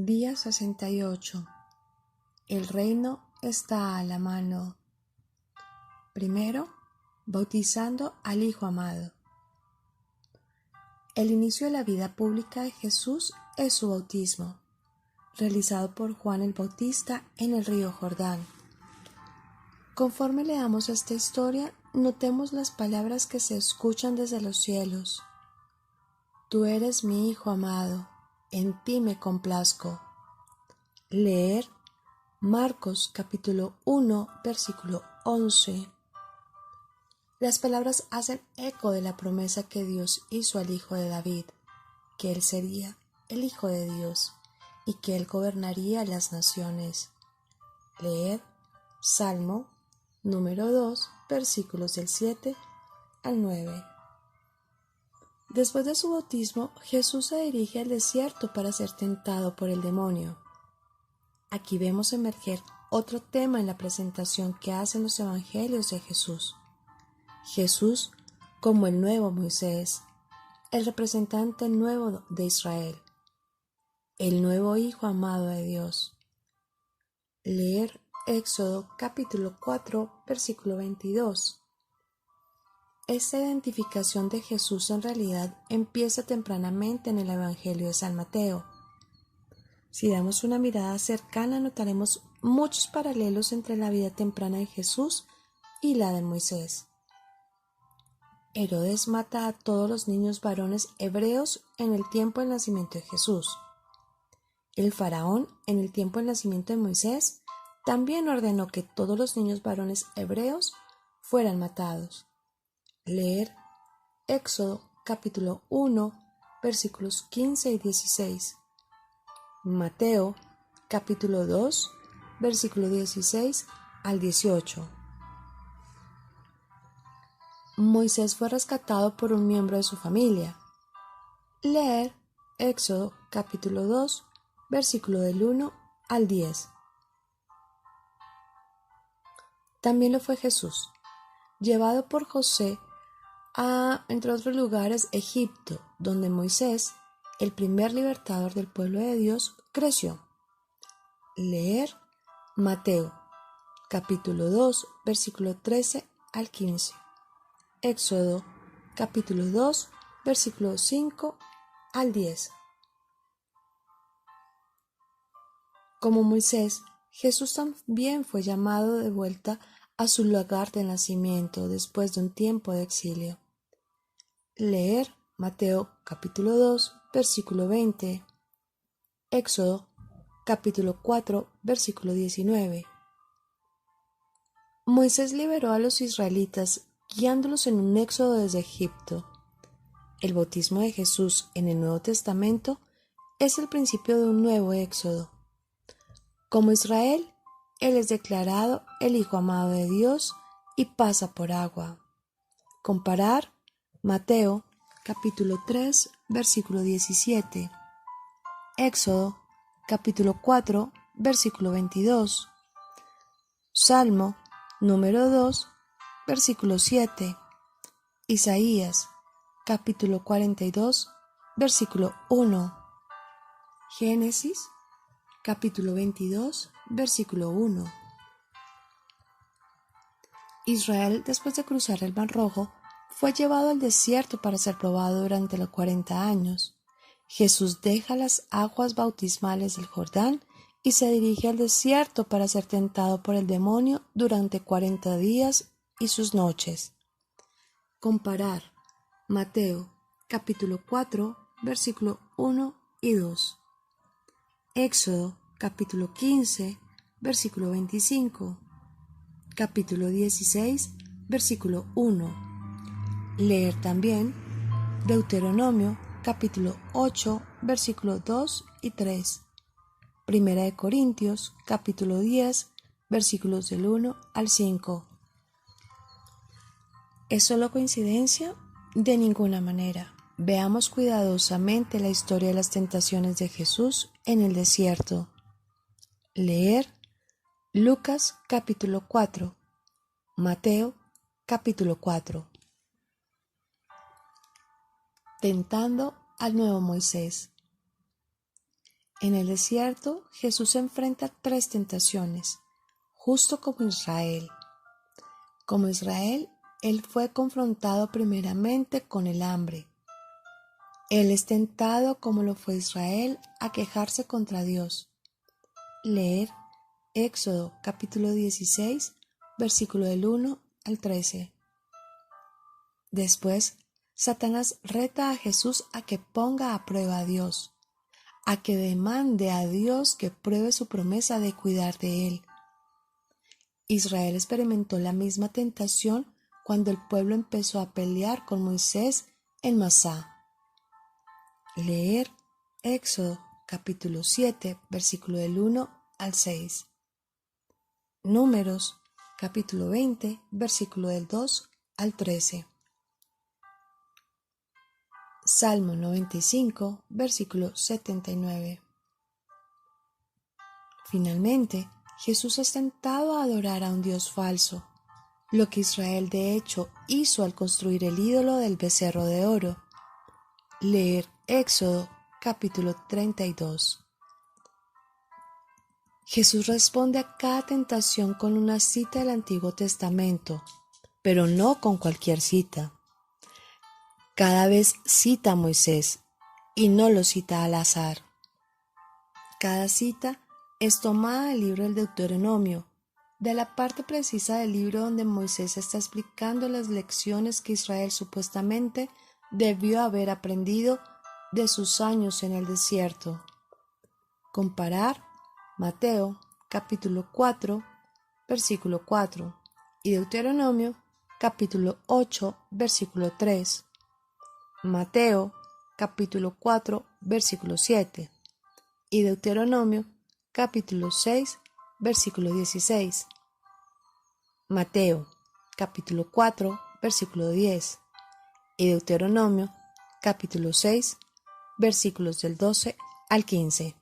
Día 68. El reino está a la mano. Primero, bautizando al Hijo amado. El inicio de la vida pública de Jesús es su bautismo, realizado por Juan el Bautista en el río Jordán. Conforme leamos esta historia, notemos las palabras que se escuchan desde los cielos. Tú eres mi Hijo amado, en ti me complazco. Leer Marcos capítulo 1, versículo 11. Las palabras hacen eco de la promesa que Dios hizo al hijo de David, que él sería el Hijo de Dios y que él gobernaría las naciones. Leer Salmo número 2, versículos del 7 al 9. Después de su bautismo, Jesús se dirige al desierto para ser tentado por el demonio. Aquí vemos emerger otro tema en la presentación que hacen los evangelios de Jesús. Jesús como el nuevo Moisés, el representante nuevo de Israel, el nuevo Hijo amado de Dios. Leer Éxodo capítulo 4, versículo 22. Esta identificación de Jesús en realidad empieza tempranamente en el Evangelio de San Mateo. Si damos una mirada cercana, notaremos muchos paralelos entre la vida temprana de Jesús y la de Moisés. Herodes mata a todos los niños varones hebreos en el tiempo del nacimiento de Jesús. El faraón, en el tiempo del nacimiento de Moisés, también ordenó que todos los niños varones hebreos fueran matados. Leer Éxodo capítulo 1, versículos 15 y 16. Mateo capítulo 2, versículo 16 al 18. Moisés fue rescatado por un miembro de su familia. Leer Éxodo capítulo 2, versículo del 1 al 10. También lo fue Jesús, llevado por José a, entre otros lugares, Egipto, donde Moisés, el primer libertador del pueblo de Dios, creció. Leer Mateo capítulo 2, versículo 13 al 15. Éxodo capítulo 2, versículo 5 al 10. Como Moisés, Jesús también fue llamado de vuelta a su lugar de nacimiento después de un tiempo de exilio. Leer Mateo capítulo 2, versículo 20. Éxodo capítulo 4, versículo 19. Moisés liberó a los israelitas guiándolos en un éxodo desde Egipto. El bautismo de Jesús en el Nuevo Testamento es el principio de un nuevo éxodo. Como Israel, Él es declarado el Hijo amado de Dios y pasa por agua. Comparar Mateo capítulo 3, versículo 17. Éxodo capítulo 4, versículo 22. Salmo número 2, versículo 7. Isaías capítulo 42, versículo 1. Génesis capítulo 22, versículo 1. Israel, después de cruzar el Mar Rojo, fue llevado al desierto para ser probado durante los 40 años. Jesús deja las aguas bautismales del Jordán y se dirige al desierto para ser tentado por el demonio durante 40 días y sus noches. Comparar Mateo capítulo 4, versículo 1 y 2. Éxodo capítulo 15, versículo 25. Capítulo 16, versículo 1. Leer también Deuteronomio capítulo 8, versículo 2 y 3. Primera de Corintios capítulo 10, versículos del 1 al 5. ¿Es solo coincidencia? De ninguna manera. Veamos cuidadosamente la historia de las tentaciones de Jesús en el desierto. Leer Lucas capítulo 4, Mateo capítulo 4. Tentando al nuevo Moisés. En el desierto, Jesús enfrenta 3 tentaciones, justo como Israel. Como Israel, Él fue confrontado primeramente con el hambre. Él es tentado como lo fue Israel a quejarse contra Dios. Leer Éxodo capítulo 16, versículo del 1 al 13. Después, Satanás reta a Jesús a que ponga a prueba a Dios, a que demande a Dios que pruebe su promesa de cuidar de él. Israel experimentó la misma tentación cuando el pueblo empezó a pelear con Moisés en Masá. Leer Éxodo capítulo 7, versículo del 1 al 6. Números capítulo 20, versículo del 2 al 13. Salmo 95, versículo 79. Finalmente, Jesús es tentado a adorar a un Dios falso, lo que Israel de hecho hizo al construir el ídolo del becerro de oro. Leer Éxodo capítulo 32. Jesús responde a cada tentación con una cita del Antiguo Testamento, pero no con cualquier cita. Cada vez cita a Moisés y no lo cita al azar. Cada cita es tomada del libro del Deuteronomio, de la parte precisa del libro donde Moisés está explicando las lecciones que Israel supuestamente debió haber aprendido de sus años en el desierto. Comparar Mateo capítulo 4, versículo 4 y Deuteronomio capítulo 8, versículo 3. Mateo capítulo 4, versículo 7 y Deuteronomio capítulo 6, versículo 16. Mateo capítulo 4, versículo 10 y Deuteronomio capítulo 6, versículos del 12 al 15.